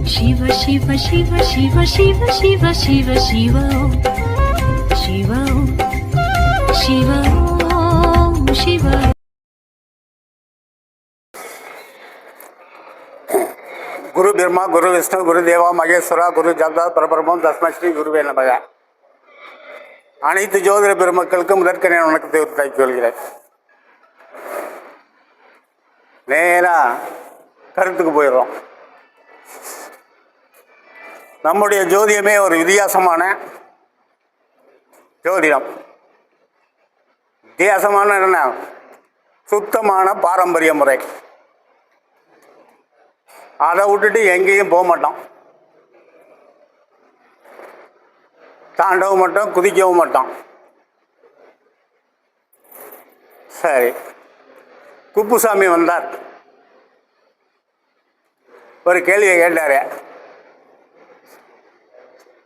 शिव शिव शिव शिव शिव शिव शिव शिव शिव शिव शिव குரு பிரம்மா குரு விஷ்ணு குரு தேவா மகேஸ்வரா குரு ஜாதா பரபிரம்மம் தஸ்மை ஸ்ரீ குருவே நமக. அனைத்து ஜோதிட பெருமக்களுக்கும் முதற்கனே வணக்கத்தை உத்தாக்கி கொள்கிறேன். நேராக கருத்துக்கு போயிடுறோம். நம்முடைய ஜோதிடமே ஒரு வித்தியாசமான ஜோதிடம். வித்தியாசமான என்ன, சுத்தமான பாரம்பரிய முறை. அதை விட்டுட்டு எங்கேயும் போக மாட்டோம், தாண்டவும் மாட்டோம், குதிக்கவும் மாட்டோம். சரி, குப்புசாமி வந்தார், ஒரு கேள்வியை கேட்டார்.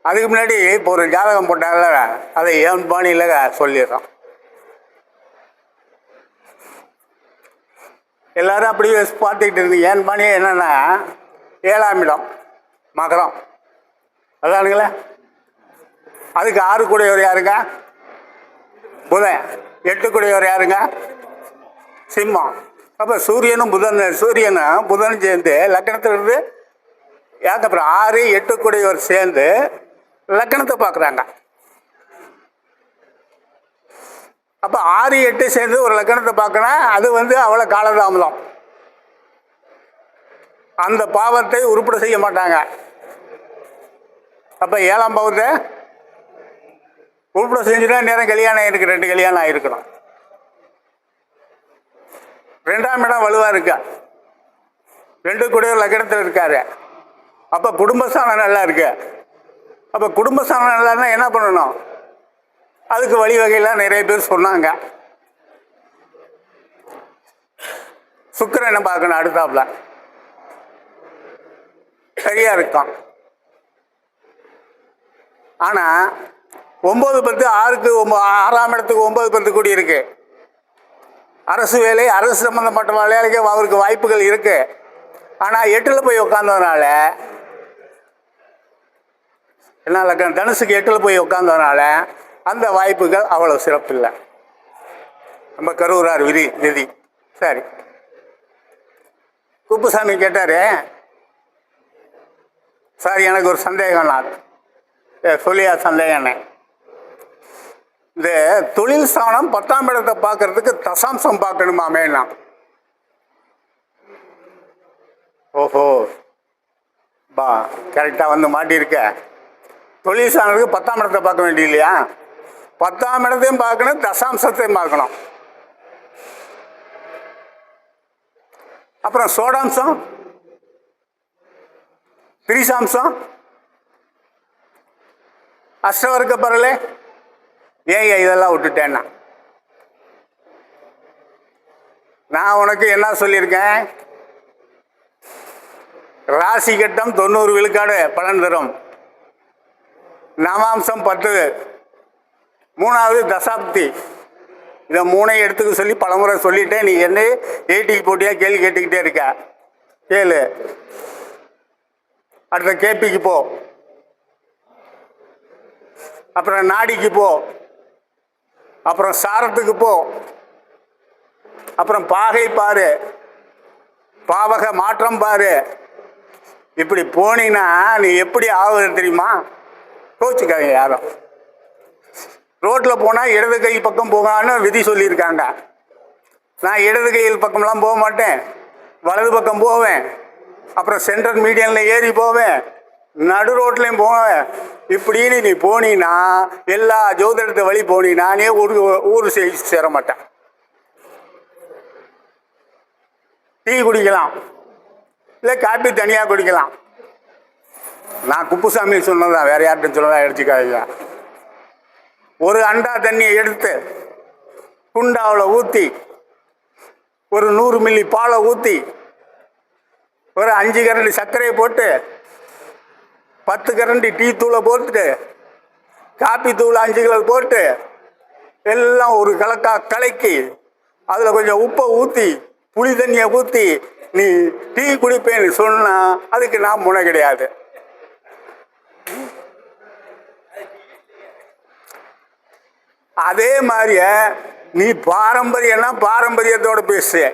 அதுக்கு முன்னாடி இப்போ ஒரு ஜாதகம் போட்டால அதை என் பாணியில் சொல்லிடுறோம். எல்லாரும் அப்படியே பார்த்துக்கிட்டு இருந்தீங்க. என் பாணியை என்னென்னா, 7ஆம் இடம் மகரம், அதானுங்களே. அதுக்கு 6 கூடையவர் யாருங்க? புதன். 8 கூடையவர் யாருங்க? சிம்மம். அப்போ சூரியனும் புதனும் சேர்ந்து லக்கணத்திலிருந்து அப்புறம் 6, 8 கூடையவர் சேர்ந்து லக்கணத்தை பார்க்குறாங்க. அப்போ 6, 8 சேர்ந்து ஒரு லக்கணத்தை பார்க்கணும். அது அவ்வளோ காலதாமதம். அந்த பாவத்தை உருப்பட செய்ய மாட்டாங்க. அப்போ 7ஆம் பாவத்தை உருப்பட செஞ்சுட்டா நேரம் கல்யாணம் ஆகிருக்கு, 2 கல்யாணம் ஆகிருக்கணும். 2ஆம் இடம் வலுவாக இருக்கா, 2 கூடையவர் லக்கணத்தில் இருக்காரு. அப்போ குடும்பஸ்தானம் நல்லா இருக்கு. அப்போ குடும்பஸ்தானம் நல்லான்னா என்ன பண்ணணும்? அதுக்கு வழிவகையெல்லாம் நிறைய பேர் சொன்னாங்க. சுக்கிரனை பார்க்கணும் அடுத்தாப்புல, சரியா இருக்கும். ஆனால் 9, 10, 6ஆம் இடத்துக்கு 9, 10 கூடி இருக்கு. அரசு வேலை, அரசு சம்பந்தப்பட்ட வேலைக்கு அவருக்கு வாய்ப்புகள் இருக்கு. ஆனால் 8ல் போய் உட்காந்ததுனால என்ன, தனுசுக்கு 8ல் போய் உட்காந்ததுனால அந்த வாய்ப்புகள் அவ்வளோ சிறப்பில்லை. நம்ம கரூரார் விதி. சரி, குப்புசாமி கேட்டார், சார் எனக்கு ஒரு சந்தேகம்னா, சொல்லியா சந்தேகண்ணே, இந்த தொழில் ஸ்தானம் 10ஆம் இடத்தை பார்க்கறதுக்கு தசாம்சம் பார்க்கணுமாமேனா? ஓஹோ, பா கரெக்டாக மாட்டியிருக்க. தொழில் ஸ்தானத்துக்கு 10ஆம் இடத்தை பார்க்க வேண்டிய இல்லையா? 10ஆம் இடத்தையும் பார்க்கணும், தசாம்சத்தையும் பார்க்கணும். அப்புறம் சோடாம்சம், திரிசாம்சம், அஷ்டவர்க்க பரலே. ஏன் இதெல்லாம் விட்டுட்டேன்னா, நான் உனக்கு என்ன சொல்லியிருக்கேன்? ராசி கட்டம் 90 விழுக்காடு பலன் தரும். நவாம்சம் 10, 3வது தசாப்தி. இதை 3ஐ எடுத்துக்க சொல்லி பலமுறை சொல்லிட்டேன். நீ என்ன ஏடிக்கு போட்டியாக கேள்வி கேட்டுக்கிட்டே இருக்க. கேளு. அடுத்த கேபிக்கு போ, அப்புறம் நாடிக்கு போ, அப்புறம் சாரத்துக்கு போ, அப்புறம் பாகை பாரு, பாவக மாற்றம் பாரு. இப்படி போனீங்கன்னா நீ எப்படி ஆகுது தெரியுமா? கோச்சுக்காங்க யாரும். ரோட்டில் போனால் இடது கை பக்கம் போகலான்னு விதி சொல்லியிருக்காங்க. நான் இடது கையில் பக்கம்லாம் போக மாட்டேன், வலது பக்கம் போவேன். அப்புறம் சென்ட்ரல் மீடியனில் ஏறி போவேன், நடு ரோட்லேயும் போவேன். இப்படின்னு நீ போனீன்னா, எல்லா ஜோதிடத்தை வழி போனீங்கன்னா நீ ஊர் சேர மாட்டேன். டீ குடிக்கலாம், இல்லை காப்பி தனியாக குடிக்கலாம். நான் குப்புசாமி சொன்னதான், வேற யார்கிட்ட சொல்லதான் எடுத்துக்காதீங்க. ஒரு அண்டா தண்ணியை எடுத்து குண்டாவில் ஊற்றி, ஒரு 100 மில்லி பாலை ஊற்றி, ஒரு 5 கரண்டி சர்க்கரையை போட்டு, 10 கரண்டி டீ தூளை போட்டுட்டு, காப்பி தூள் 5 கிலோ போட்டு, எல்லாம் ஒரு கலக்கா கலக்கி, அதில் கொஞ்சம் உப்பை ஊற்றி, புளி தண்ணியை ஊற்றி, நீ டீ குடிப்பேன்னு சொன்னா அதுக்கு நான் முனை கிடையாது. அதே மாதிரிய நீ பாரம்பரியம்னா பாரம்பரியத்தோட பேசு.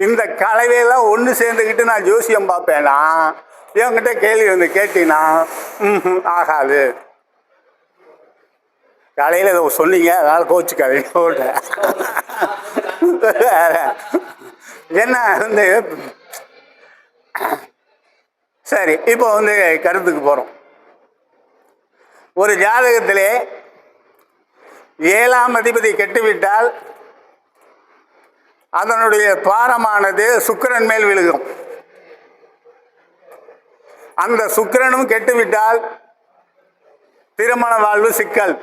இந்த கலவையெல்லாம் ஒன்று சேர்ந்துக்கிட்டு நான் ஜோசியம் பார்ப்பேனா என்கிட்ட கேள்வி வந்து கேட்டீங்கன்னா ஆகாது. காலையில் இதை சொன்னீங்க, அதனால் கோச்சுக்காதீங்க. என்ன வந்து சரி, இப்போ வந்து கருத்துக்கு போகிறோம். ஒரு ஜாதகத்திலே 7ஆம் அதிபதி கெட்டுவிட்டால் அதனுடைய பாரமானது சுக்கிரன் மேல் விழுகும். அந்த சுக்கிரனும் கெட்டுவிட்டால் திருமண வாழ்வு சிக்கல்.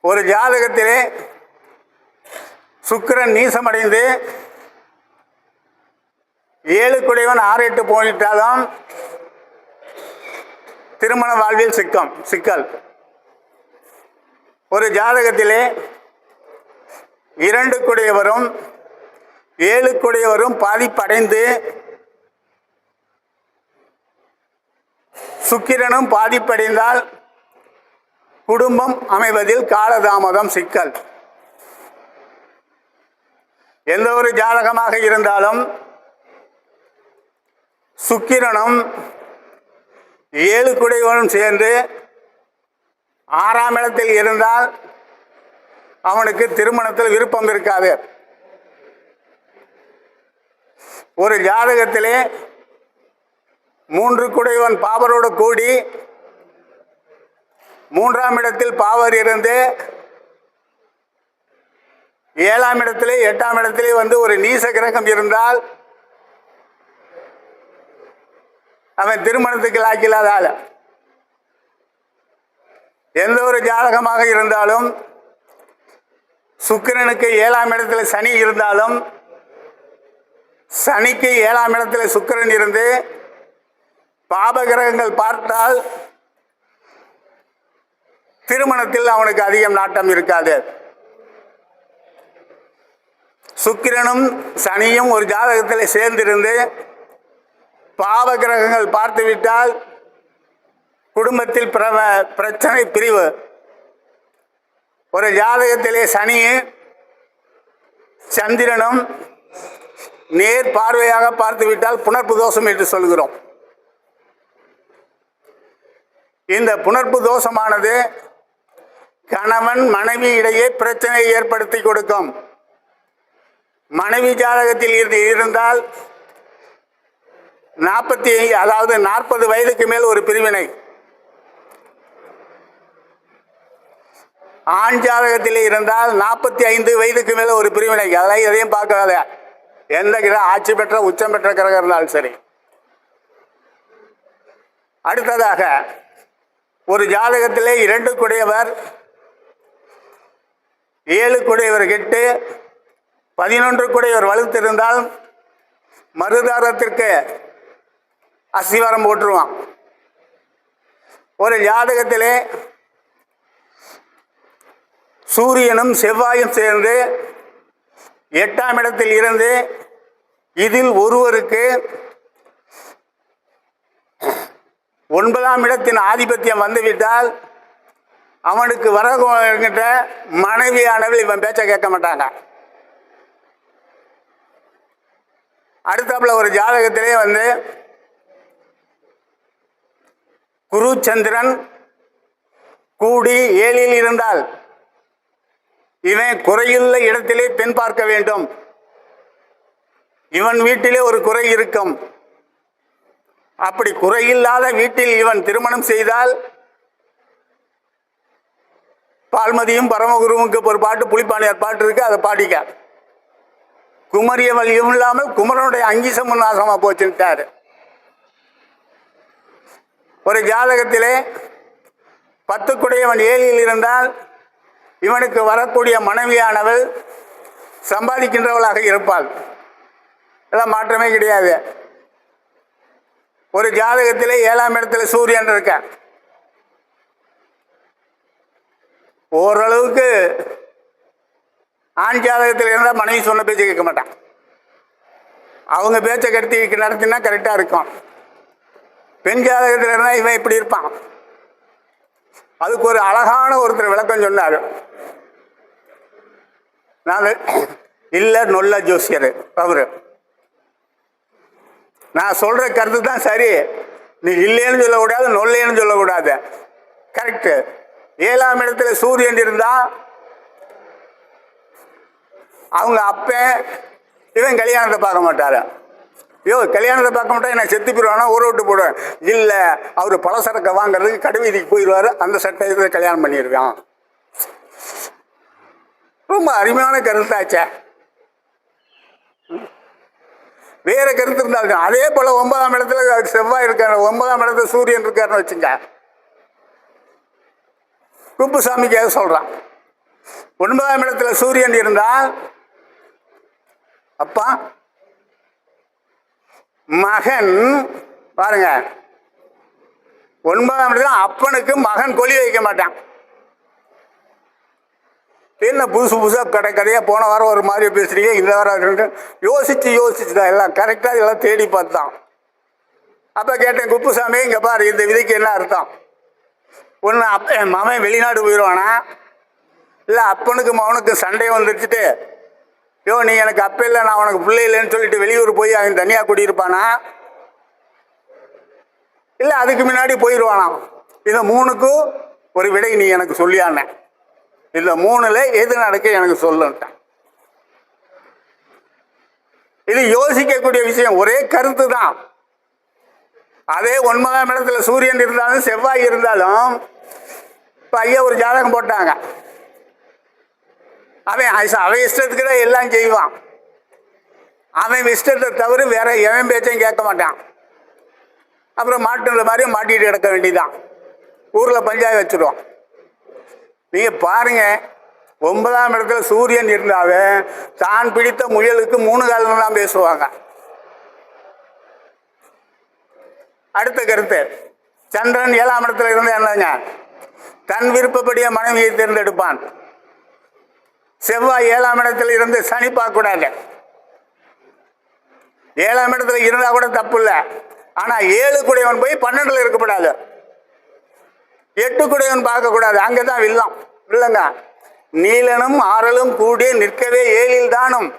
ஒரு ஜாதகத்திலே சுக்கிரன் நீசமடைந்து 7 குடைவன் 6 8 போயிட்டாலும் திருமண வாழ்வில் சிக்கல். ஒரு ஜாதகத்திலே 2 குடையவரும் 7 குடையவரும் பாதிப்படைந்து சுக்கிரனும் பாதிப்படைந்தால் குடும்பம் அமைவதில் காலதாமதம் சிக்கல். எந்த ஒரு ஜாதகமாக இருந்தாலும் சுக்கிரனும் 7 குடைவனும் சேர்ந்து 6ஆம் இடத்தில் இருந்தால் அவனுக்கு திருமணத்தில் விருப்பம் இருக்காது. ஒரு ஜாதகத்திலே 3 குடைவன் பாவரோடு கூடி 3ஆம் இடத்தில் பாவர் இருந்து 7ஆம் இடத்திலே 8ஆம் இடத்திலே வந்து ஒரு நீச கிரகம் இருந்தால் அவன் திருமணத்துக்கு லாக்கில்லாத ஆள். எந்த ஒரு ஜாதகமாக இருந்தாலும் சுக்கிரனுக்கு 7ஆம் இடத்துல சனி இருந்தாலும் சனிக்கு 7ஆம் இடத்துல சுக்கிரன் இருந்து பாபகிரகங்கள் பார்த்தால் திருமணத்தில் அவனுக்கு அதிகம் நாட்டம் இருக்காது. சுக்கிரனும் சனியும் ஒரு ஜாதகத்தில் சேர்ந்திருந்து பாவகிரகங்கள் பார்த்துவிட்டால் குடும்பத்தில் பிரச்சனை பிரிவு. ஒரு ஜாதகத்திலே சனியும் சந்திரனும் நேர் பார்வையாக பார்த்துவிட்டால் புணர்ப்பு தோஷம் என்று சொல்கிறோம். இந்த புணர்ப்பு தோஷமானது கணவன் மனைவி இடையே பிரச்சனையை ஏற்படுத்தி கொடுக்கும். மனைவி ஜாதகத்தில் இருந்தால் 40 வயதுக்கு மேல் ஒரு பிரிவினை. ஆண் ஜாதகத்தில் இருந்தால் 45 வயதுக்கு மேல ஒரு பிரிவினை. அதெல்லாம் எதையும் பார்க்காத, எந்த கிரகம் ஆட்சி பெற்ற உச்சம் பெற்ற கிரகம் இருந்தாலும் சரி. அடுத்ததாக ஒரு ஜாதகத்திலே 2 குடையவர் 7 குடையவர் கெட்டு 11 குடையவர் வலுத்திருந்தால் மறுதாரத்திற்கு அஸ்திவாரம் போட்டுருவான். ஒரு ஜாதகத்திலே சூரியனும் செவ்வாயும் சேர்ந்து 8ஆம் இடத்தில் இருந்து இதில் ஒருவருக்கு 9ஆம் இடத்தின் ஆதிபத்தியம் வந்துவிட்டால் அவனுக்கு வரகிட்ட மனைவியானவள் இவன் பேச்ச கேட்க மாட்டாங்க. அடுத்தாப்புல ஒரு ஜாதகத்திலே வந்து குரு சந்திரன் கூடி 7இல் இருந்தால் இவன் குறையுள்ள இடத்திலே பெண் பார்க்க வேண்டும். இவன் வீட்டிலே ஒரு குறை இருக்கும். அப்படி குறையில்லாத வீட்டில் இவன் திருமணம் செய்தால் பால்மதியும் பரமகுருவுக்கு ஒரு பாட்டு புலிப்பாணியார் பாட்டு இருக்கு, அதை பாடிக்க. குமரிய வழியும் இல்லாமல் குமரனுடைய அங்கீசமும் நாசமா போச்சுட்டாரு. ஒரு ஜாதகத்திலே 10 குடையவன் 7இல் இருந்தால் இவனுக்கு வரக்கூடிய மனைவியானவள் சம்பாதிக்கின்றவளாக இருப்பாள். இதெல்லாம் மாற்றமே கிடையாது. ஒரு ஜாதகத்திலே 7ஆம் இடத்துல சூரியன் இருக்க, ஓரளவுக்கு ஆண் ஜாதகத்தில் இருந்தால் மனைவி சொன்ன பேச்சை கேட்க மாட்டான். அவங்க பேச்சை கருத்தி நடத்தினா கரெக்டாக இருக்கும். பெண் ஜாதகத்தில் இருந்தால் இவன் இப்படி இருப்பான். அதுக்கு ஒரு அழகான ஒருத்தர் விளக்கம் சொன்னார். நான் இல்லை நொல்ல ஜோசியர் அவரு, நான் சொல்ற கருத்து தான் சரி, நீ இல்லைன்னு சொல்லக்கூடாது நொல்லைன்னு சொல்லக்கூடாது, கரெக்டு. 7ஆம் இடத்துல சூரியன் இருந்தா அவங்க அப்ப இவன் கல்யாணத்தை பார்க்க மாட்டாரு. ஐயோ கல்யாணத்தை பார்க்க மாட்டா நான் செத்து போயிடுவானா ஊரை விட்டு போடுவேன். இல்லை அவர் பலசரக்கை வாங்கிறதுக்கு கடைவீதிக்கு போயிடுவார், அந்த சட்டத்தை கல்யாணம் பண்ணியிருக்கான். ரொம்ப அருமையான கருத்தாச்சே. வேற கருத்து இருந்தாங்க. அதே போல 9ஆம் இடத்துல செவ்வாய் இருக்காரு, 9ஆம் இடத்துல சூரியன் இருக்காருன்னு வச்சுங்க. குப்புசாமிக்காக சொல்றான், 9ஆம் இடத்துல சூரியன் இருந்தா அப்பா மகன் பாருங்க, 9ஆம் இடத்துல அப்பனுக்கு மகன் கொலி வைக்க மாட்டான். என்ன புதுசு புதுசாக கதையாக போன வாரம் ஒரு மாதிரி பேசுறீங்க, இந்த வாரம் யோசிச்சு தான் எல்லாம் கரெக்டாக எல்லாம் தேடி பார்த்தான். அப்போ கேட்டேன், குப்புசாமி இங்கே பாரு இந்த விதிக்கு என்ன அர்த்தம்? ஒன்று மகன் வெளிநாடு போயிடுவானா, இல்லை அப்பனுக்கு மகனுக்கு சண்டை வந்துடுச்சுட்டு யோ நீ எனக்கு அப்ப இல்லை நான் உனக்கு பிள்ளை இல்லைன்னு சொல்லிட்டு வெளியூர் போய் அவன் தனியாக குடியிருப்பானா, இல்லை அதுக்கு முன்னாடி போயிடுவானா? இந்த 3க்கும் ஒரு விடை நீ எனக்கு சொல்லியானேன். இந்த 3ல் எது நடக்க எனக்கு சொல்லுன்ட்டான். இது யோசிக்கக்கூடிய விஷயம், ஒரே கருத்து தான். அதே 9ஆம் இடத்துல சூரியன் இருந்தாலும் செவ்வாய் இருந்தாலும் இப்போ ஐயா ஒரு ஜாதகம் போட்டாங்க, அவன் இஷ்டத்துக்கு தான் எல்லாம் செய்வான். அவன் இஷ்டத்தை தவிர வேற எவன் பேச்சையும் கேட்க மாட்டான். அப்புறம் மாட்டுற மாதிரி மாட்டிட்டு கிடக்க வேண்டியதான், ஊரில் பஞ்சாயத்து வச்சுருவான். நீங்க பாருங்க, 9ஆம் இடத்துல சூரியன் இருந்தாவே தான் பிடித்த முயலுக்கு 3 காலம் தான் பேசுவாங்க. அடுத்த கருத்து, சந்திரன் 7ஆம் இடத்துல இருந்து என்னங்க, தன் விருப்பப்படிய மனைவியை தேர்ந்தெடுப்பான். செவ்வாய் 7ஆம் இடத்துல இருந்து சனி பார்க்க கூடாது. 7ஆம் இடத்துல இருந்தா கூட தப்பு இல்லை, ஆனா 7 கூடையவன் போய் 12ல் இருக்கக்கூடாது, 8 கூடையவன் பார்க்க கூடாது, அங்கதான் வில்லம் இல்லைங்க. நீலனும் ஆறலும் கூடிய நிற்கவே 7ல் தானும்,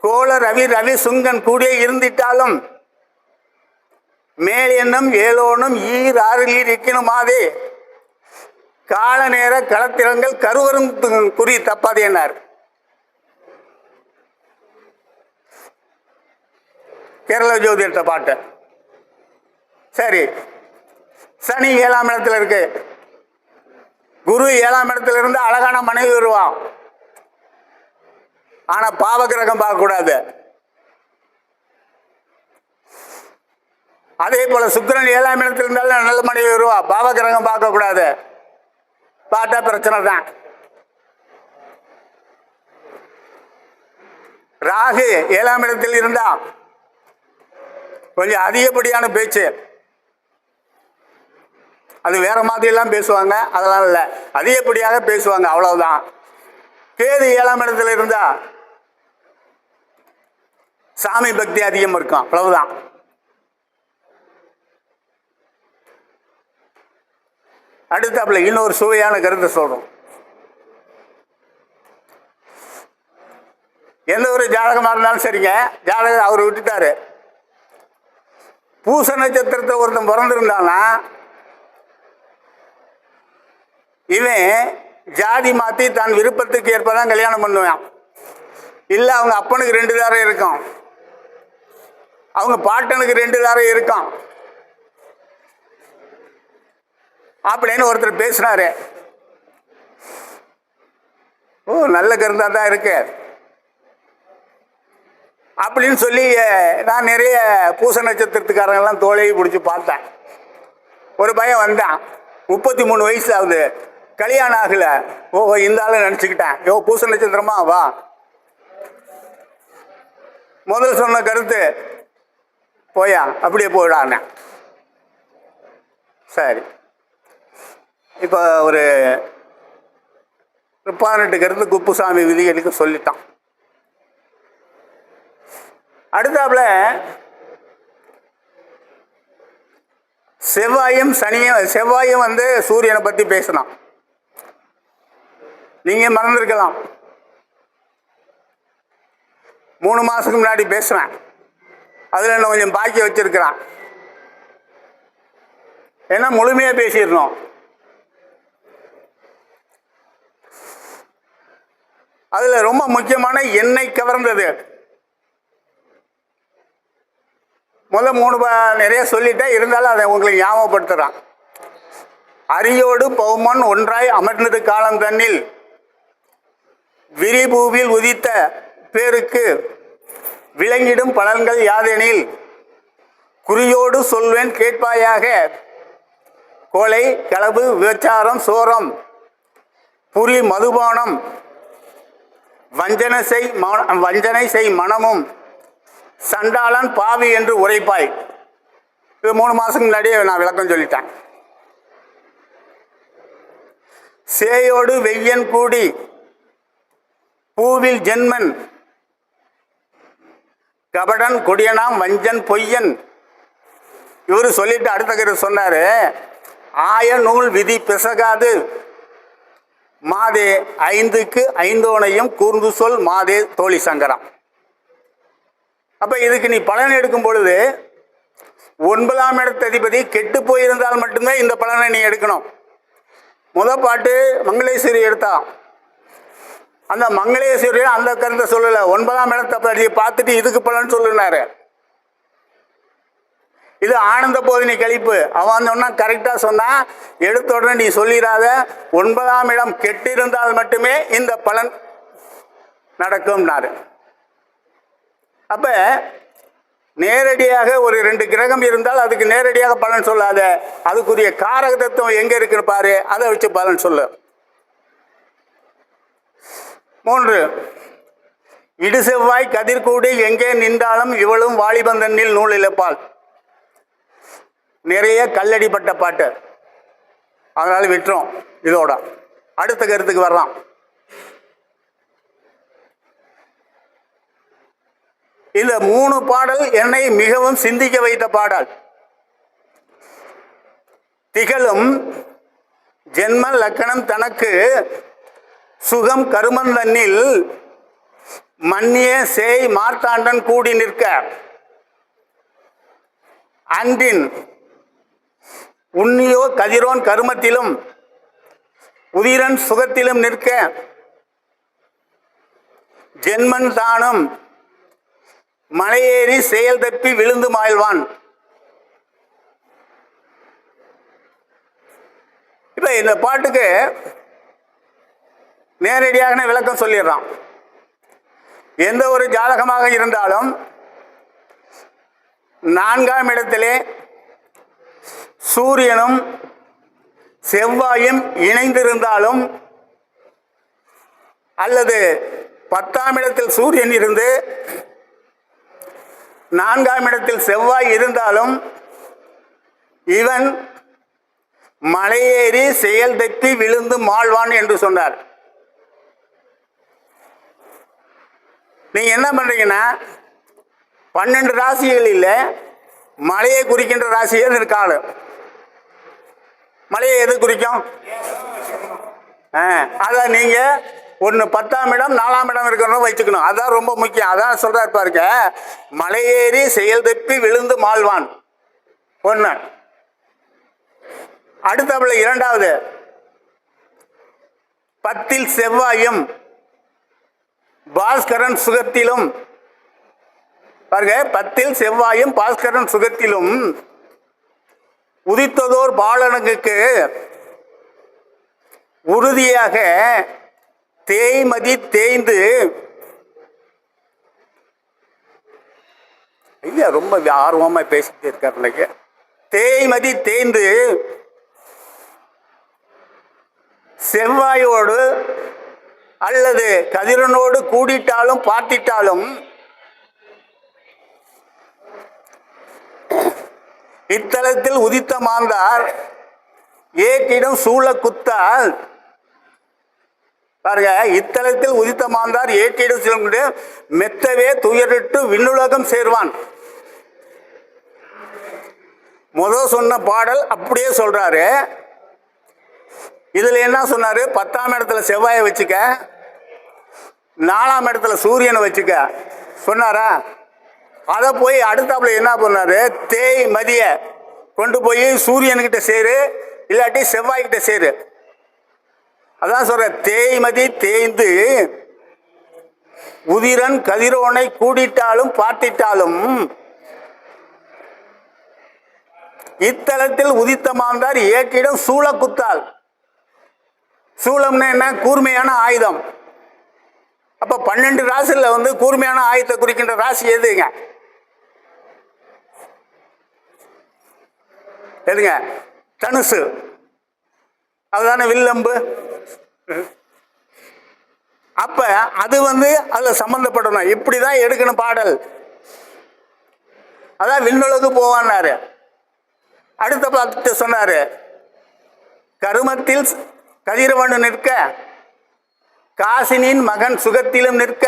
கோல ரவி ரவி சுங்கன் கூடிய இருந்திட்டாலும் மேல் எண்ணம் 7ஓனும் ஈர் 6ல் இருக்கணுமாதே கால நேர களத்திரங்கள் கருவரும் குறி தப்பாது என்னார். கேரள ஜோதிடத்தை பாட்டு. சரி, சனி 7ஆம் இடத்துல இருக்கு, குரு 7ஆம் இடத்துல இருந்து அழகான மனைவி வருவான். ஆனா பாவகிரகம் பார்க்க கூடாது. அதே போல சுக்கிரன் 7ஆம் இடத்துல இருந்தாலும் நல்ல மனைவி வருவா, பாவகிரகம் பார்க்க கூடாது, பார்த்தா பிரச்சனை தான். ராகு 7ஆம் இடத்தில் இருந்தா கொஞ்சம் அதிகப்படியான பேச்சு, அது வேற மாதிரி எல்லாம் பேசுவாங்க, அதெல்லாம் இல்லை, அதிகப்படியாக பேசுவாங்க, அவ்வளவுதான். கேது 7ஆம் இடத்துல இருந்தா சாமி பக்தி அதிகம் இருக்கும், அவ்வளவுதான். அடுத்தாப்புல இன்னொரு சுவையான கருத்தை சொல்றோம். எந்த ஒரு ஜாதகமாக இருந்தாலும் சரிங்க, ஜாதகம் அவர் விட்டுட்டாரு, பூச நட்சத்திரத்தை ஒருத்தன் பிறந்திருந்தானா இவன் ஜாதி மாற்றி தான் விருப்பத்துக்கு ஏற்பதான் கல்யாணம் பண்ணுவான். இல்லை அவங்க அப்பனுக்கு 2 தாரம் இருக்கும், அவங்க பாட்டனுக்கு 2 தாரம் இருக்கும் அப்படின்னு ஒருத்தர் பேசினாரு. ஓ நல்ல கருத்தா தான் இருக்கு அப்படின்னு சொல்லி நான் நிறைய பூச நட்சத்திரத்துக்காரங்கெல்லாம் தோலையை பிடிச்சி பார்த்தேன். ஒரு பையன் வந்தான், 33 வயசு ஆகுது, கல்யாணம் ஆகல. ஓ இந்த ஆளு நினச்சிக்கிட்டேன், யோ பூச நட்சத்திரமா வா. முதல் சொன்ன கருத்து போயா அப்படியே போயிடானே. சரி, இப்போ ஒரு 18 கருத்து குப்புசாமி விதிகளுக்கு சொல்லிட்டான். அடுத்தாப்புல செவ்வாயும் வந்து சூரியனை பத்தி பேசினான். நீங்க மறந்துருக்கலாம், 3 மாசத்துக்கு முன்னாடி பேசுறேன். அதுல என்ன கொஞ்சம் பாக்கி வச்சிருக்கிறான். ஏன்னா முழுமையா பேசிடணும். அதுல ரொம்ப முக்கியமான என்னை கவர்ந்தது முதல் 3 நிறைய சொல்லிட்டேன், இருந்தாலும் அதை உங்களுக்கு ஞாபகப்படுத்துறான். அரியோடு பௌமன் ஒன்றாய் அமர்ந்தது காலம் தன்னில் விரிபூவில் உதித்த பேருக்கு விளங்கிடும் பலன்கள் யாதெனில் குறியோடு சொல்வேன் கேட்பாயாக கொலை களவு விபச்சாரம் சோரம் புரி மதுபானம் வஞ்சனை செய் மனமும் சண்டாளன் பாவி என்று உரைப்பாய். இது 3 மாசத்துக்கு முன்னாடியே நான் விளக்கம் சொல்லிட்டேன். சேயோடு வெய்யன் கூடி பூவில் ஜென்மன் கபடன் கொடியனாம் வஞ்சன் பொய்யன். இவரு சொல்லிட்டு அடுத்த கரு சொன்னாரு, ஆய நூல் விதி பிசகாது மாதே 5க்கு 5 கூர்ந்து சொல் மாதே தோழி சங்கரம். அப்ப இதுக்கு நீ பலன் எடுக்கும் பொழுது 9ஆம் இடத்து அதிபதி கெட்டு போயிருந்தால் மட்டுமே இந்த பலனை நீ எடுக்கணும். முதல் பாட்டு மங்களேஸ்வரி எடுத்தா, அந்த மங்களேஸ்வரி அந்த கருத்தை சொல்லல, 9ஆம் இடத்தை பார்த்துட்டு இதுக்கு பலன் சொல்லுனாரு. இது ஆனந்த போதினி கழிப்பு. அவன் சொன்னா கரெக்டா சொன்னா, எடுத்த உடனே நீ சொல்லிடாத, 9ஆம் இடம் கெட்டிருந்தால் மட்டுமே இந்த பலன் நடக்கும்னாரு. அப்ப நேரடியாக ஒரு 2 கிரகம் இருந்தால் அதுக்கு நேரடியாக பலன் சொல்லாத, அதுக்குரிய காரக தத்துவம் எங்க இருக்குன்னு பாரு, அதை வச்சு பலன் சொல்லு. 3 இடு செவ்வாய் கதிர்கூடி எங்கே நின்றாலும் இவளும் வாலிபந்தனில் நூல் இழப்பாள். நிறைய கல்லடிப்பட்ட பாட்டு, அதனால விட்டுரும். இதோட அடுத்த கருத்துக்கு வர்றான். இந்த 3 பாடல் என்னை மிகவும் சிந்திக்க வைத்த பாடல். திகழும் ஜென்ம லக்கணம் தனக்கு சுகம் கருமந்தன்னில் மன்னிய சேய் மார்த்தாண்டன் கூடி நிற்க அன்றின் உன்னியோ கதிரோன் கருமத்திலும் உதிரன் சுகத்திலும் நிற்க ஜென்மன் தானும் மலையேறி செயல் தப்பி விழுந்து மாழ்வான். இப்ப இந்த பாட்டுக்கு நேரடியாக விளக்கம் சொல்லிடுறான். எந்த ஒரு ஜாதகமாக இருந்தாலும் 4ஆம் இடத்திலே சூரியனும் செவ்வாயும் இணைந்திருந்தாலும் அல்லது 10ஆம் இடத்தில் சூரியன் இருந்து 4ஆம் இடத்தில் செவ்வாய் இருந்தாலும் இவன் மலையேறி செயல் தப்பி விழுந்து மாழ்வான் என்று சொன்னார். நீங்க என்ன பண்றீங்கன்னா 12 ராசிகளில் மலையை குறிக்கின்ற ராசியே இருக்காது. மலையை எது குறிக்கும்? அதான் நீங்க ஒன்று 10ஆம் இடம் 4ஆம் இடம் இருக்கிறவங்க வச்சுக்கணும். அதான் ரொம்ப முக்கியம். அதான் சொல்றாரு பாருங்க, மலையேறி செயல் தப்பி விழுந்து மாழ்வான். 1. அடுத்தபடி 2வது 10இல் செவ்வாயும் பாஸ்கரன் சுகத்திலும் பாருங்க, 10இல் செவ்வாயும் பாஸ்கரன் சுகத்திலும் உதித்ததோர் பாலனுக்கு உறுதியாக தேய்மதி தேய்ந்து, ஐயா ரொம்ப ஆர்வமா பேசிட்டு இருக்காரு, தேய்மதி தேய்ந்து செவ்வாயோடு அல்லது கதிரனோடு கூடிட்டாலும் பார்த்திட்டாலும் இத்தலத்தில் உதித்த மாந்தார் ஏற்றிடம் சூழ குத்தால் பாருங்க, இத்தலத்தில் உதித்த மாந்தார் ஏற்றிடு செல்கின்ற மெத்தவே துயரிட்டு விண்ணுலகம் சேர்வான். சொன்ன பாடல் அப்படியே சொல்றாரு. இதுல என்ன சொன்னாரு? 10ஆம் இடத்துல செவ்வாயை வச்சுக்க, 4ஆம் இடத்துல சூரியனை வச்சுக்க சொன்னாரா? அதை போய் அடுத்தாப்புல என்ன பண்ணாரு? தேய் மதிய கொண்டு போய் சூரியன்கிட்ட சேரு, இல்லாட்டி செவ்வாய்கிட்ட சேரு. அதான் சொல்ற, தேய்மதி தேய்ந்து உதிரன் கதிரோனை கூடிட்டாலும் பார்த்திட்டாலும் இத்தலத்தில் உதித்த மாந்தார் ஏற்றிடம் சூழ குத்தால். சூளம்னா என்ன? கூர்மையான ஆயுதம். அப்ப 12 ராசில வந்து கூர்மையான ஆயுதத்தை குறிக்கின்ற ராசி எதுங்க? எதுங்க? தனுசு. அதுதானே வில்லம்பு. அப்ப அது வந்து அதுல சம்பந்தப்படணும். இப்படிதான் எடுக்கணும் பாடல். அதான் விண்ணுலகு போவான்னாரு. அடுத்த பாட்டு சொன்னாரு, கருமத்தில் கதிரவன் நிற்க காசினின் மகன் சுகத்திலும் நிற்க.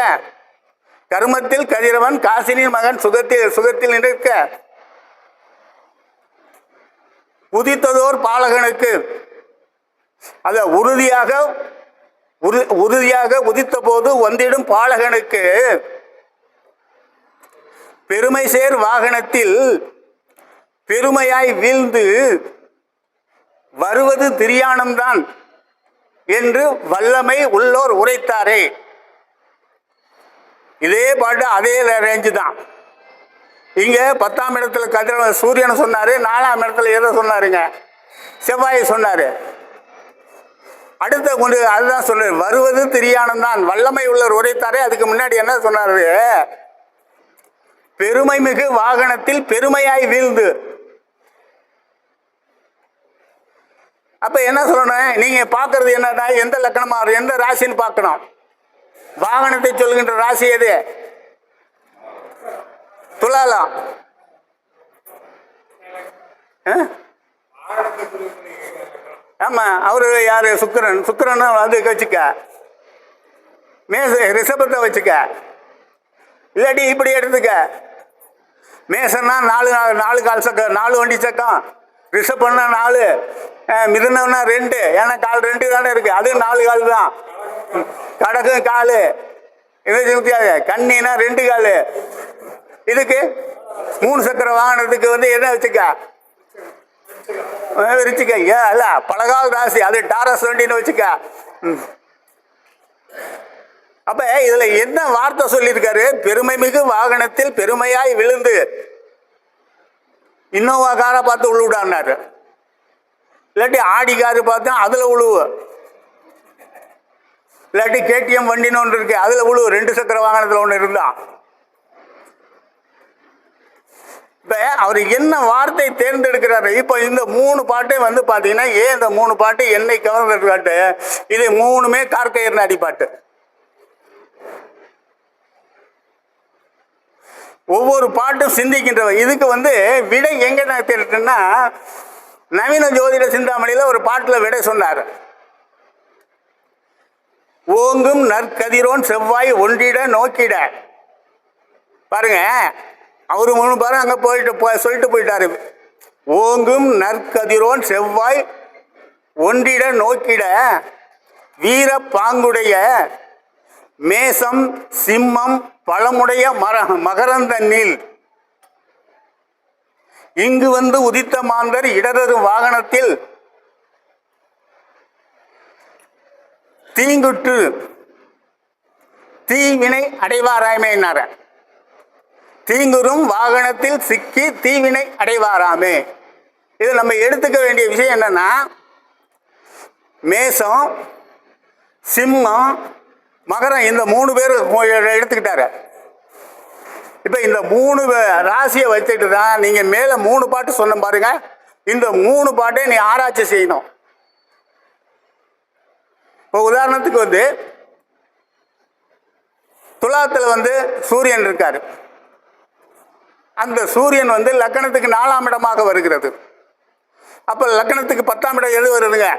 கருமத்தில் கதிரவன் காசினின் மகன் சுகத்தில் நிற்க உதித்ததோர் பாலகனுக்கு, அத உறுதியாக உதித்த போது வந்திடும் பாலகனுக்கு பெருமை சேர் வாகனத்தில் பெருமையாய் வீழ்ந்து வருவது திரியானம்தான் என்று வல்லமை உள்ளோர் உரைத்தாரே. இதே பாட்டு அதே ரேஞ்சு தான். இங்க 10ஆம் இடத்துல கதிரவன் சூரியனை சொன்னாரு, 4ஆம் இடத்துல எதை சொன்னாருங்க? செவ்வாயை சொன்னாரு. அடுத்த கொண்டு அதுதான் சொன்னாரு, வருவது திரியானம்தான் வல்லமை உள்ளோர் உரைத்தாரே. அதுக்கு முன்னாடி என்ன சொன்னாரு? பெருமை மிகு வாகனத்தில் பெருமையாய் வீழ்ந்து. அப்ப என்ன சொல்லணும்? நீங்க பாக்குறது என்னன்னா, எந்த லக்கணமா எந்த ராசின்னு பார்க்கணும். வாகனத்தை சொல்கின்ற ராசி எது? துலாலம். ஆமா, அவரு யாரு? சுக்கிரன் வந்து வச்சுக்க, மேச ரிஷபத்தை வச்சுக்க, இல்லாட்டி இப்படி எடுத்துக்க. மேசன்னா 4 கால் சக்கம், 4 வண்டி சக்கம். ரிஷபம்னா 4, மிதுனம்னா 2, ஏன்னா கால் 2 தானே இருக்கு, அது 4 கால் தான். கடகு காலு, கண்ணினா 2 காலு. இதுக்கு 3 சக்கர வாகனத்துக்கு வந்து என்ன வச்சுக்க? வச்சுக்க. அல்ல பலகால் ராசி, அது டாரஸ் வண்டின்னு வச்சுக்க. அப்ப இதுல என்ன வார்த்தை சொல்லியிருக்காரு? பெருமை மிகு வாகனத்தில் பெருமையாய் விழுந்து. இன்னோவா காரை பார்த்து உழுவிடான்னாரு, இல்லாட்டி ஆடி காரு பார்த்தா அதுல உழுவு, இல்லாட்டி கேடிஎம் வண்டின்னு ஒன்று இருக்கு அதுல உழுவு. 2 சக்கர வாகனத்துல ஒன்று இருந்தா. இப்ப அவர் என்ன வார்த்தை தேர்ந்தெடுக்கிறாரு? இப்போ இந்த 3 பாட்டை வந்து பாத்தீங்கன்னா, ஏன் இந்த 3 பாட்டு என்னை கவர்ந்த பாட்டு? இது 3மே கார்க்கையர் நாடி பாட்டு. ஒவ்வொரு பாட்டும் சிந்திக்கின்றவ. இதுக்கு வந்து விடை எங்க நான் தேடிட்டேன்னா, நவீன ஜோதிட சிந்தாமணியில ஒரு பாட்டுல விடை சொன்னார். ஓங்கும் நற்கதிரோன் செவ்வாய் ஒன்றிட நோக்கிட. பாருங்க, அவரு 3 பாரு அங்க சொல்லிட்டு போயிட்டாரு. ஓங்கும் நற்கதிரோன் செவ்வாய் ஒன்றிட நோக்கிட வீர பாங்குடைய மேசம் சிம்மம் பழமுடைய மகரந்தன்னில் இங்கு வந்து உதித்த மாந்தர் இடரரு வாகனத்தில் தீங்குற்று தீவினை அடைவாராமேனார. தீங்குறும் வாகனத்தில் சிக்கி தீவினை அடைவாராமே. இது நம்ம எடுத்துக்க வேண்டிய விஷயம் என்னன்னா, மேசம் சிம்மம் மகரம் இந்த 3 பேர் எடுத்துக்கிட்டாரு. இப்ப இந்த 3 ராசியை வச்சுட்டு தான் நீங்க மேல 3 பாட்டு சொன்ன பாருங்க. இந்த 3 பாட்டை நீ ஆராய்ச்சி செய்யணும். இப்போ உதாரணத்துக்கு வந்து துலாத்துல வந்து சூரியன் இருக்காரு. அந்த சூரியன் வந்து லக்கணத்துக்கு 4ஆம் இடமாக வருகிறது. அப்ப லக்கணத்துக்கு 10ஆம் இடம் எது வருதுங்க?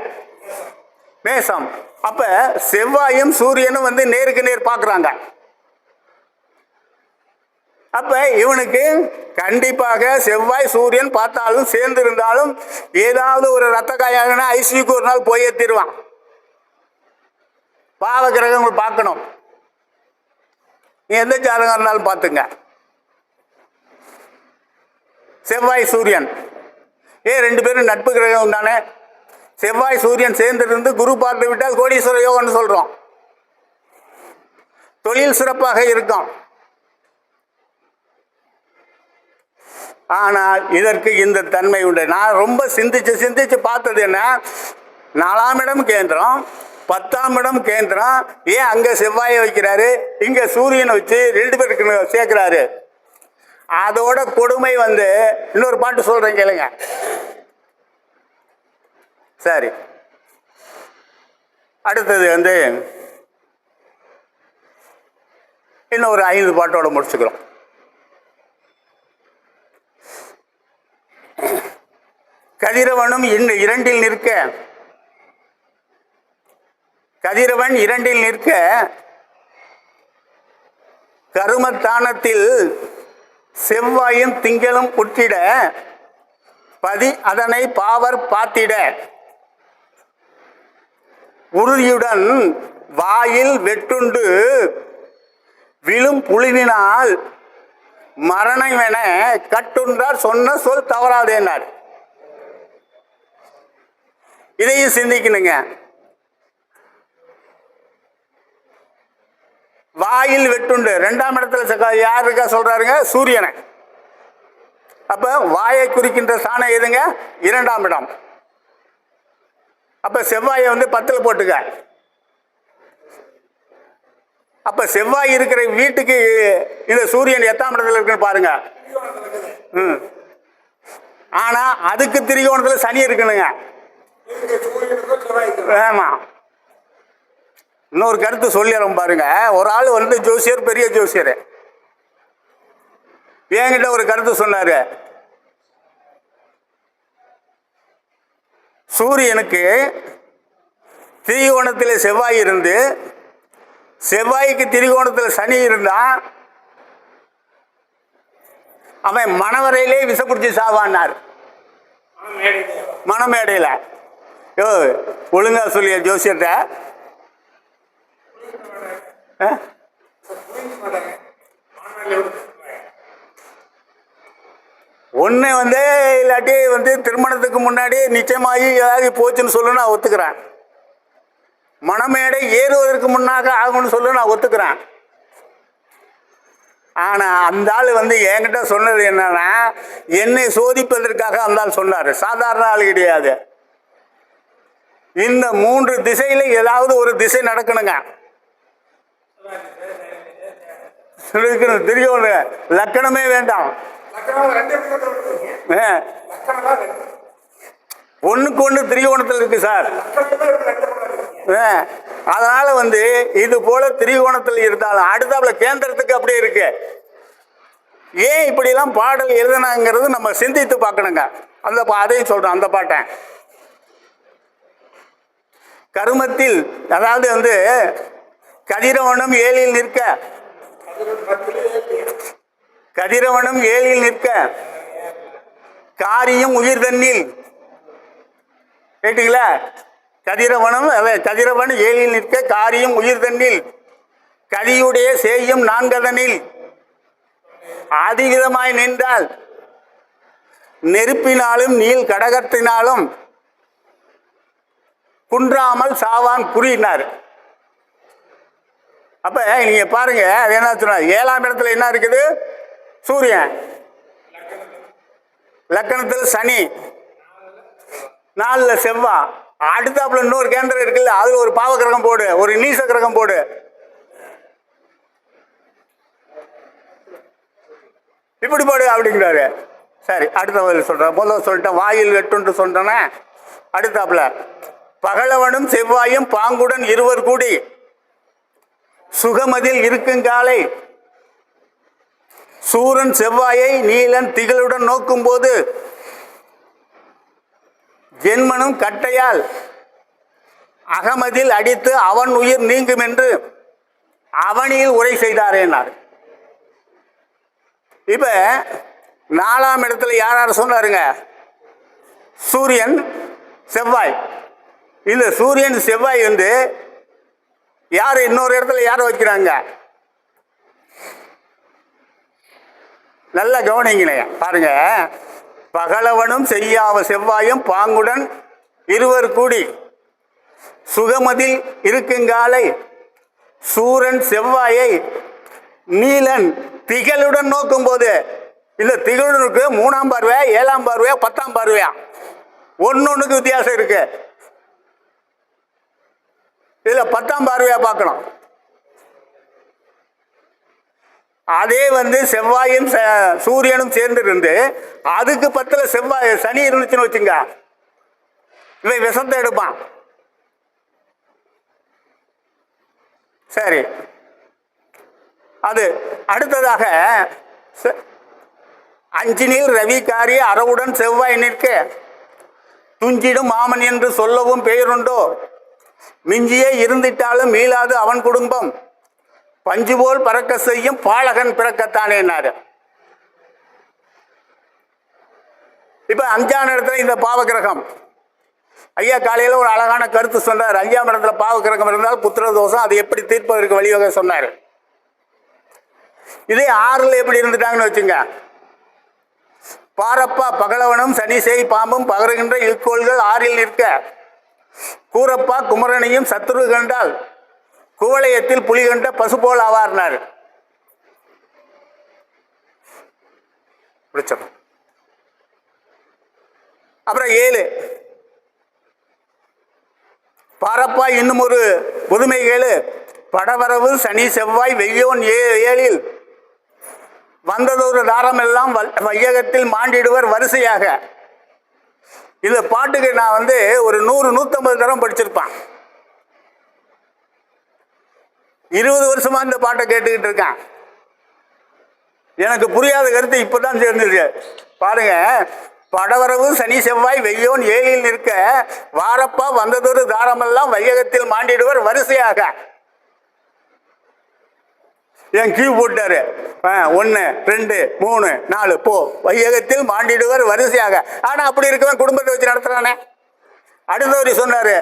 மேசம். அப்ப செவ்வாயும் சூரியனும் வந்து நேருக்கு நேர் பார்க்குறாங்க. அப்ப இவனுக்கு கண்டிப்பாக செவ்வாய் சூரியன் பார்த்தாலும் சேர்ந்து இருந்தாலும் ஏதாவது ஒரு ரத்த காயம்னா ஐசியூக்கு ஒரு நாள் போயே தீருவான். பாவ கிரகங்கள் பார்க்கணும். நீ எந்த ஜாதகம் இருந்தாலும் பார்த்துங்க. செவ்வாய் சூரியன் ரெண்டு பேரும் நட்பு கிரகம் தானே. செவ்வாய் சூரியன் சேர்ந்து இருந்து குரு பார்த்து விட்டால் கோடீஸ்வர யோகம்னு சொல்றோம். தொழில் சிறப்பாக இருக்கும். ஆனால் இதற்கு இந்த தன்மை உண்டு. நான் ரொம்ப சிந்திச்சு பார்த்தது என்ன, 4ஆம் இடம் கேந்திரம், 10ஆம் இடம் கேந்திரம், ஏன் அங்க செவ்வாயை வைக்கிறாரு, இங்க சூரியனை வச்சு 2 பேருக்கு சேர்க்கிறாரு. அதோட கொடுமை வந்து இன்னொரு பாட்டு சொல்றேன் கேளுங்க. சரி, அடுத்தது வந்து இன்னொரு 5 பாட்டோட முடிச்சுக்கிறோம். கதிரவனும் 2இல் நிற்க, கதிரவன் 2இல் நிற்க கருமத்தானத்தில் செவ்வாயும் திங்களும் புற்றிட பதி அதனை பாவர் பாத்திட உறுதியுடன் வாயில் வெட்டுண்டு விழும் புழுவினால் மரணம் என கட்டுன்றார் சொன்ன சொல் தவறாதேனார். இதையும் சிந்திக்கணுங்க. வாயில் வெட்டுண்டு 2ஆம் இடத்துல யார் இருக்கா சொல்றாருங்க, சூரியனை. அப்ப வாயை குறிக்கின்ற ஸ்தானம் எதுங்க, 2ஆம் இடம். அப்ப செவ்வாயை வந்து 10ல் போட்டுக்க. அப்ப செவ்வாய் இருக்கிற வீட்டுக்கு இந்த சூரியன் எத்தாம் இடத்துல இருக்குன்னு பாருங்க. ஆனா அதுக்கு திரிகோணத்துல சனி இருக்கணுங்க. ஆமா, இன்னொரு கருத்து சொல்லிடுறோம் பாருங்க. ஒரு ஆள் வந்து ஜோசியர், பெரிய ஜோசியர், என்கிட்ட ஒரு கருத்து சொன்னாரு. சூரியனுக்கு திரிகோணத்தில் செவ்வாய் இருந்து செவ்வாய்க்கு திரிகோணத்தில் சனி இருந்தா அவன் மணவரையிலே விசப்பிடிச்சு சாவான்னார். மணமேடையில் ஒழுங்கா சொல்லிய ஜோசியர்கிட்ட. ஒன்று வந்து இல்லாட்டி வந்து திருமணத்துக்கு முன்னாடி நிச்சயமாகி ஏதாவது போச்சுன்னு சொல்லு, நான் ஒத்துக்கிறேன். மணமேடை ஏறுவதற்கு முன்னாக ஆகும்னு சொல்லு, நான் ஒத்துக்கிறேன். ஆனால் அந்த ஆள் வந்து என்கிட்ட சொன்னது என்னன்னா, என்னை சோதிப்பதற்காக அந்த ஆள் சொன்னார். சாதாரண ஆள் கிடையாது. இந்த 3 திசையில ஏதாவது ஒரு திசை நடக்கணுங்க. திரிகோண லக்கணமே வேண்டாம். ஒண்ணுக்கு ஒண்ணு திரிகோணத்தில் இருக்கு சார். அதனால வந்து இது போல திரிகோணத்தில் இருந்தாலும் அடுத்தாப்புல கேந்திரத்துக்கு அப்படியே இருக்கு. ஏன் இப்படி எல்லாம் பாடல் எழுதினாங்கிறது நம்ம சிந்தித்து பார்க்கணுங்க. அந்த அதையும் சொல்றேன். அந்த பாட்டை கருமத்தில், அதாவது வந்து கதிரவனும் 7இல் நிற்க, கதிரவனும் 7இல் நிற்க காரியும் உயிர் தன்னில், கேட்டீங்களா? கதிரவனும் கதிரவன் 7இல் நிற்க காரியும் உயிர் தன்னில் கதியுடைய சேயும் 4அதனில் ஆதிவிதமாய் நின்றால் நெருப்பினாலும் நீள் கடகத்தினாலும் குன்றாமல் சாவான் குறியினார். அப்ப நீங்க பாருங்க, அது என்ன சொன்னா, 7ஆம் இடத்துல என்ன இருக்குது, சூரியன், லக்கணத்தில் சனி, 4ல் செவ்வாய், அடுத்தாப்புல இன்னொரு கேந்திரம் இருக்குல்ல, அதுல ஒரு பாவ கிரகம் போடு, ஒரு நீச கிரகம் போடு. இப்படி போடு அப்படிங்கிறாரு. சரி, அடுத்த சொல்றேன். முதல்ல சொல்லிட்டேன், வாயில் வெட்டுன்னு சொல்றேன்னா, அடுத்தாப்புல பகலவனும் செவ்வாயும் பாங்குடன் இருவர் கூடி சுகமதில் இருக்குங்காலை சூரன் செவ்வாயை நீலன் திகளுடன் நோக்கும் போது ஜென்மனும் கட்டையால் அகமதில் அடித்து அவன் உயிர் நீங்கும் என்று அவனியில் உரை செய்தாரேனார். இப்ப 4ஆம் இடத்துல யார் யார் சொன்னாருங்க? சூரியன் செவ்வாய். இந்த சூரியன் செவ்வாய் வந்து யார் இன்னொரு இடத்துல யாரை வைக்கிறாங்க? நல்ல கவனிங்களே பாருங்க. பகலவனும் செய்யாவ செவ்வாயும் பாங்குடன் இருவர் கூடி சுகமதில் இருக்குங்காலை சூரன் செவ்வாயை நீலன் திகழுடன் நோக்கும் போது, இந்த திகழுக்கு 3ஆம் பார்வையா 7ஆம் பார்வையா 10ஆம் பார்வையா? ஒன்னொன்னுக்கு வித்தியாசம் இருக்கு. இதுல 10ஆம் பார்வையா பார்க்கணும். அதே வந்து செவ்வாயும் சூரியனும் சேர்ந்து இருந்து அதுக்கு 10ல செவ்வாய் சனி இருந்துச்சுன்னு வச்சுங்க, இவன் விஷத்தை எடுப்பான். சரி, அது அடுத்ததாக 5 ரவி காரி அறவுடன் செவ்வாய் நிற்க துஞ்சிடும் மாமன் என்று சொல்லவும் பெயருண்டோ, மிஞ்சியே இருந்திட்டாலும் மீளாது அவன் குடும்பம் பஞ்சு போல் பறக்க செய்யும் பாலகன் பிறக்கத்தானே. இப்ப 5ஆம் இடத்துல இந்த பாவகிரகம் ஐயா காலையில் ஒரு அழகான கருத்து சொன்னார். 5ஆம் இடத்துல பாவகிரகம் இருந்தால் புத்திர தோஷம், அது எப்படி தீர்ப்பதற்கு வழிவகை சொன்னார். இதே 6ல் எப்படி இருந்துட்டாங்கன்னு வச்சுங்க, பாரப்பா பகலவனும் சனி செய் பாம்பும் பகருகின்ற இல்கோள்கள் 6ல் நிற்க கூரப்பா குமரனையும் சத்துரு கண்டால் குவளையத்தில் புலி கண்ட பசு போல் ஆவார்னார். அப்புறம் 7 பாரப்பா இன்னும் ஒரு புதுமை கேளு, படவரவு சனி செவ்வாய் வெய்யோன் 7ல் வந்ததொரு தாரம் எல்லாம் வையகத்தில் மாண்டிடுவர் வரிசையாக. இந்த பாட்டுக்கு நான் வந்து ஒரு 100-150 தரம் படிச்சிருப்பான். 20 வருஷமா இந்த பாட்டை கேட்டுக்கிட்டு இருக்கேன். எனக்கு புரியாத கருத்து இப்பதான் சேர்ந்துருக்கு. பாருங்க, படவரவு சனி செவ்வாய் வெய்யோன் 7ல் நிற்க வாரப்பா வந்ததொரு தாரமெல்லாம் வையகத்தில் மாண்டிடுவர் வரிசையாக. என் கியூ போட்டாரு, 1 2 3 4 போ, வையகத்தில் மாண்டிடுவர் வரிசையாக. ஆனா அப்படி இருக்கவன் குடும்பத்தை வச்சு நடத்துறானே. அடுத்தவர் சொன்னாரு,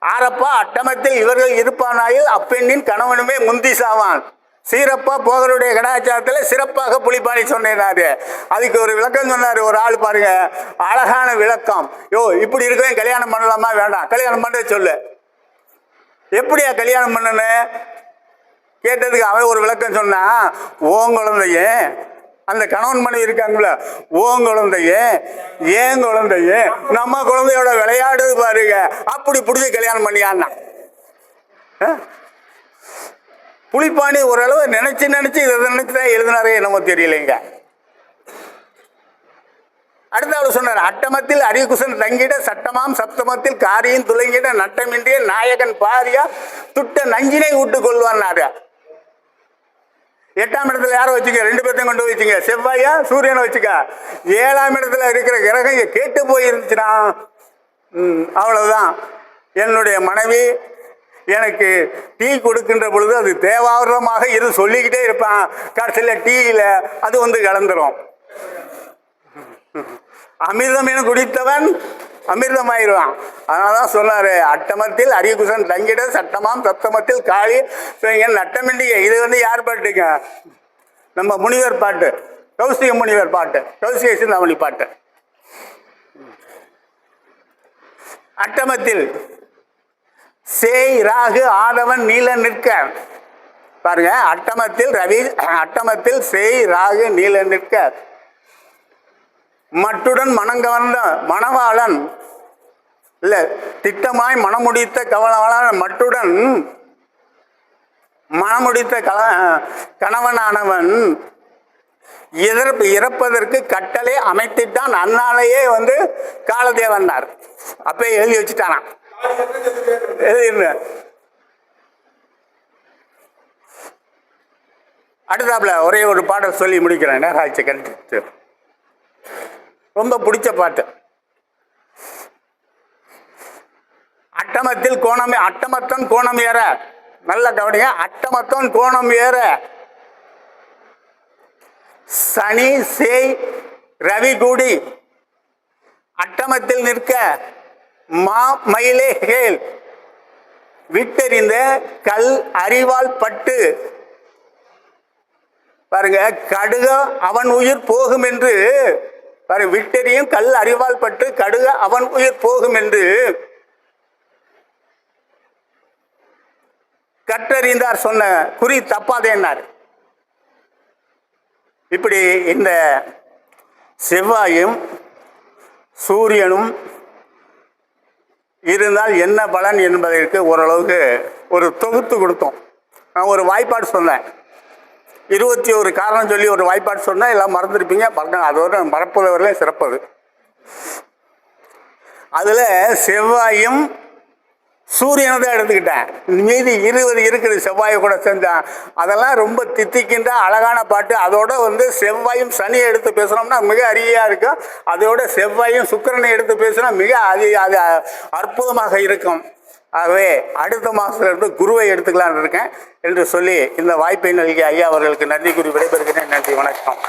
ஆரப்பா அட்டமத்தில் இவர்கள் இருப்பானாயில் அப்பெண்ணின் கணவனுமே முந்தி சாவான். சீரப்பா போகருடைய கடாச்சாரத்தில் சிறப்பாக புலிப்பாணி சொன்னாரு. அதுக்கு ஒரு விளக்கம் சொன்னாரு ஒரு ஆள். பாருங்க, அழகான விளக்கம். இப்படி இருக்கவே கல்யாணம் பண்ணலாமா வேண்டாம்? கல்யாணம் பண்ண சொல்லு. எப்படியா கல்யாணம் பண்ணனு கேட்டதுக்கு அவன் ஒரு விளக்கம் சொன்னா, ஓன் குழந்தைய அந்த கணவன் மனைவி இருக்காங்களா, ஓன் குழந்தைய ஏன் குழந்தைய நம்ம குழந்தையோட விளையாடுது பாருங்க, அப்படி பிடிச்சி கல்யாணம் பண்ணியான்னா. புலிப்பாணி ஓரளவு நினைச்சு இதை நினைச்சுதான் எழுதினாரே என்னமோ தெரியலைங்க. அடுத்த சொன்னார், அட்டமத்தில் அரிகுசன் தங்கிட சட்டமாம் சப்தமத்தில் காரியும் துலங்கிட நட்டமின்றிய நாயகன் பாரியா துட்ட நஞ்சினை விட்டு கொள்வான்னாரு. 8ஆம் இடத்துல யாரை வச்சுக்க? 2 பேர்த்தையும் கொண்டு வச்சுங்க, செவ்வாயா சூரியனை வச்சுக்க. 7ஆம் இடத்துல இருக்கிற கிரகம் கேட்டு போயிருந்துச்சுன்னா அவ்வளவுதான். என்னுடைய மனைவி எனக்கு டீ கொடுக்கின்ற பொழுது அது தேவாரமாக இரு சொல்லிக்கிட்டே இருப்பான். கடைசியில் டீயில் அது வந்து கலந்துரும். அமிர்தம் என குடித்தவன் அமிர்தமாயிருவான். அதனாலதான் சொன்னாரு, அட்டமத்தில் அரியகுசன் தங்கிட சட்டமாம் சப்தமத்தில் காளி நட்டமிண்டிய. இது வந்து யார் பாட்டுங்க? நம்ம முனிவர் பாட்டு, கௌசிக முனிவர் பாட்டு, கௌசிக சிந்தாமணி பாட்டு. அட்டமத்தில் சேய் ராகு ஆதவன் நீல நிற்க. பாருங்க, அட்டமத்தில் ரவி, அட்டமத்தில் சேய் ராகு நீல நிற்க மட்டுடன் மனங்கவர்ந்த மணவாளன் இல்ல திட்டமாய் மனமுடித்த கவலவாளன் மட்டுடன் மனமுடித்த கணவனானவன் இறப்பதற்கு கட்டளை அமைத்துட்டான். அந்நாளையே வந்து காலதேவன்னார். அப்பே எழுதி வச்சுட்டானா. அடுத்தாப்புல ஒரே ஒரு பாடல் சொல்லி முடிக்கிறேன். நேராட்சி கண்டித்து ரொம்ப பிடிச்ச பாட்டு. அட்டமத்தில் கோணம், அட்டமத்தன் கோணம் ஏற, நல்ல கவனிங்க, அட்டமத்தன் கோணம் ஏற சனி சேய் ரவி கூடி அட்டமத்தில் நிற்க மா மயிலே கேள் விட்டெறிந்த கல் அறிவால் பட்டு. பாருங்க, கடுக அவன் உயிர் போகும் என்று பாருங்க, விட்டெறியும் கல் அறிவால் பட்டு கடுக அவன் உயிர் போகும் என்று கற்றறிந்தார் சொன்ன குறி தப்பாதே என்னார். இப்படி இந்த செவ்வாயும் சூரியனும் இருந்தால் என்ன பலன் என்பதற்கு ஓரளவுக்கு ஒரு தொகுத்து கொடுத்தோம். நான் ஒரு வாய்ப்பாடு சொன்னேன், 21 காரணம் சொல்லி ஒரு வாய்ப்பாடு சொன்னேன், எல்லாம் மறந்துருப்பீங்க. அதோட மறப்பதவர்களே சிறப்பது. அதில் செவ்வாயும் சூரியனை தான் எடுத்துக்கிட்டேன். மீதி 20 இருக்குது, செவ்வாயை கூட செஞ்சான். அதெல்லாம் ரொம்ப தித்திக்கின்ற அழகான பாட்டு. அதோட செவ்வாயும் சனியை எடுத்து பேசுனோம்னா மிக அருமையாக இருக்கும். அதோட செவ்வாயும் சுக்கிரனை எடுத்து பேசினா மிக அது அற்புதமாக இருக்கும். ஆகவே அடுத்த மாதத்துலேருந்து குருவை எடுத்துக்கலான்னு இருக்கேன் என்று சொல்லி இந்த வாய்ப்பை நல்கிய ஐயா அவர்களுக்கு நன்றி கூறி விடைபெறுகிறேன். நன்றி, வணக்கம்.